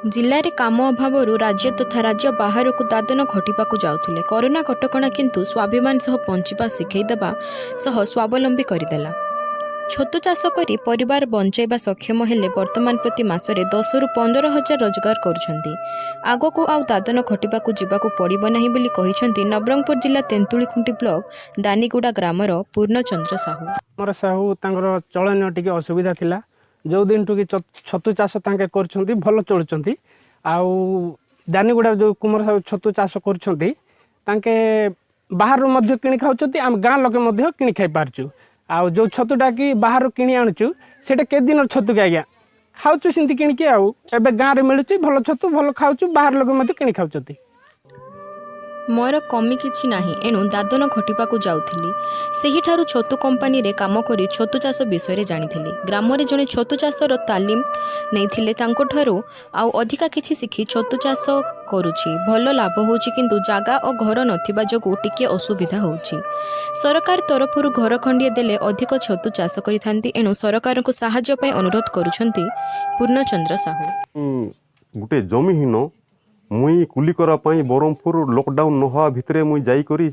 जिले में काम अभाव राज्य तथा राज्य बाहर को दादन खटिबा जाऊले। कोरोना कटकणा किंतु स्वाभिमान सह बंचिबा शिखैदेवा सह स्वावलंबी करदेला। छतु चाष करी परिवार बंचाइबा सक्षम हेले वर्तमान प्रति मासरे 10 रु 15 हजार रोजगार करुछंती। आगको आउ दादन खटिबाकू जिबाकू पड़िबो नाही बोली कहिसंती नवरंगपुर जिला तेंतुलीखुंटी ब्लॉक दानीगुड़ा ग्रामर पूर्णचंद्र साहू। मोर साहू तांकर चलन टिके असुविधा थिला। जो दिन टुकी छतु चाष तांके करछंती भल चलुछंती। आउ दानीगुड़ा जो कुमार साहू छतु चाष करछंती तांके बाहर मध्य किणी खाउछंती। आम गां लोके मध्य किणी खाइ पारछु। आउ जो छतुटा कि बाहर किणी आणुछु सेटा के दिन छतु के आज्ञा खाउछु सिंती किणी के आउ एबे गां रे मिलुछि भल छतु भल खाउछु। बाहर लोके मध्य किणी खाउछंती। मोर कमी किछि नाही एणु दादन खटिबाकू जाउथिली। सेही ठारू छतु कंपानी रे काम करी छतु चाष विषय रे जानिथिली। ग्राम रे जणे छतु चाषर तालीम नैथिले तांको ठारू आउ अधिका किछि सिखी छतु चाष करूछि। भल लाभ होउछि किंतु जागा और घर नथिबा जगु टिके असुविधा होउछि। सरकार तरफरु घर खंडिए देले अधिक छतु चाष करिथांती। एणु सरकार को सहाय्य पय अनुरोध करूछंती पूर्णचंद्र साहू। गुटे जमीहीन मुई कुली करापाई बरहमपुर लॉकडाउन न हवा भितर मुई जाई करी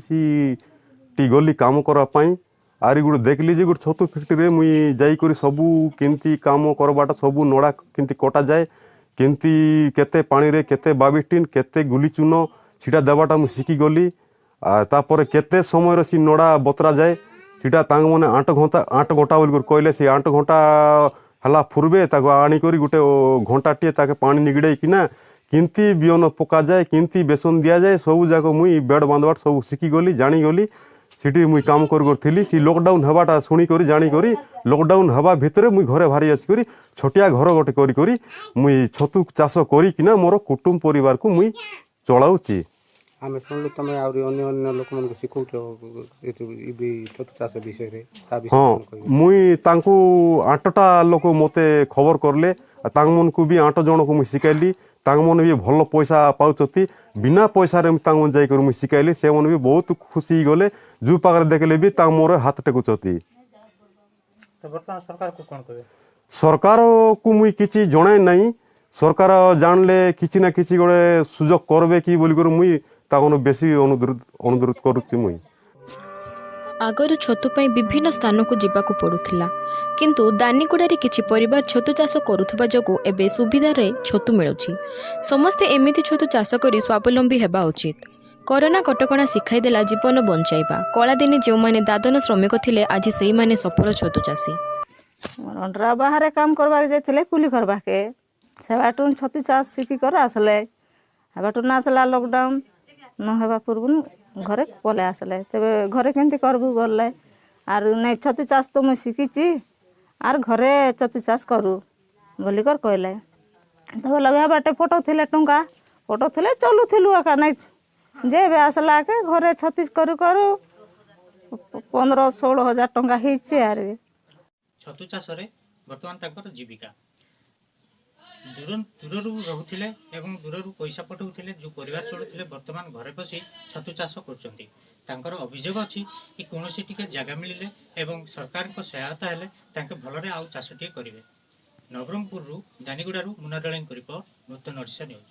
टी गली काम करापाई आरी गुटे देखली जे गुटे छतु फैक्ट्री मुई जाई करी सबू केंती काम करबाटा सबू नड़ा केंती कटा जाए केंती केते पानी रे केते बाबिस्टिन केते गुली चून सीटा देवाटा मुई शिखी गली। तापर केते समय रे सी नड़ा बतरा जाए सीटा तांग माने 8 घंटा बोल कहले से 8 घंटा हला फुरबे ताको आनी करी गुटे घंटा टे ताके पानी निगड़े किना किंती बियन पका जाए किंती बेसन दिया जाए सब जाक मुई बेड बांधबाट सब शिखी गली जानी गली। सीटी मुई काम करी सी लॉकडाउन हवाटा शुणी करी जानी करी लॉकडाउन हवा भितर मुई घरे भारी आसी करी छोटिया घर गोटे करी करी मुई छतु चाष करी किना मोर कुटुंब परिवार को मुई चलाउची। आमे सुनलु तमे आउरी अन्य अन्य लोक मन को सिखौचो इबी छतु चाष विषय रे ता विषय हाँ मुई तांकू 8टा लोक मते खबर करले तांग मन को भी 8 जन को मुई सिखाइली। तांग मन भी भल पैसा पाउछती बिना पैसा रे तांग मन जाई कर मुई सिखाइली। से मन भी बहुत खुशी गले जु पाकर देखले भी तांग मोर हाथ टेकुछती। तो वर्तमान सरकार को कोन कहबे? सरकार को मुई किछि जणाय नाही। सरकार जानले किछि ना किछि गोटे सुजोग करबे कि बोली कर मुई तांगन बेसी अनुरोध करूछि। मुई आगरु छतु पाई विभिन्न स्थान को जिबाकू पड़ुथिला किंतु दानीगुड़ारे किछि परिवार छतु चाष करुथबा जगु एबे सुविधा रे छतु मिलुछि। समस्ते एमिति छतु चाष करी स्वावलंबी हेबा उचित। कोरोना कटकणा शिखाई देला जीवन बंचाइबा। कला दिने जो माने दादन श्रमिक थिले आज सेही माने सफल छतु चाषी। अंडरा बाहर काम करबा जाइथिले कुली करबा के सेबाटुन छतु चाष शिखी कर आसले हेबाटुन आसला लॉकडाउन न हेबा पूर्व घरे पले आसले तेबे घरे केंती करबू गले आर नै छतु चाष तो मैं शिखीची आर घरे छतु चाष करू बोली कर कहले तब लगा बाटे फोटो थिले टंका फोटो थिले चलू थिलु आका नै जे बे आसला के घरे छत्तीस करू करू 15-16 हजार टंका हिची आर छतु चाष रे वर्तमान ताकर जीविका दूर रोले एवं दूर पैसा पठाऊले जो परिवार चलुले वर्तमान घरे बसी छतु चाष कर अभियोग अच्छी कि कौन टी जगह मिले एवं सरकार को सहायता हेले भलरे आउ चाष टी करेंगे। नवरंगपुर दानीगुड़ा मुना दलैन रिपोर्ट नूतन ओडिशा न्यूज।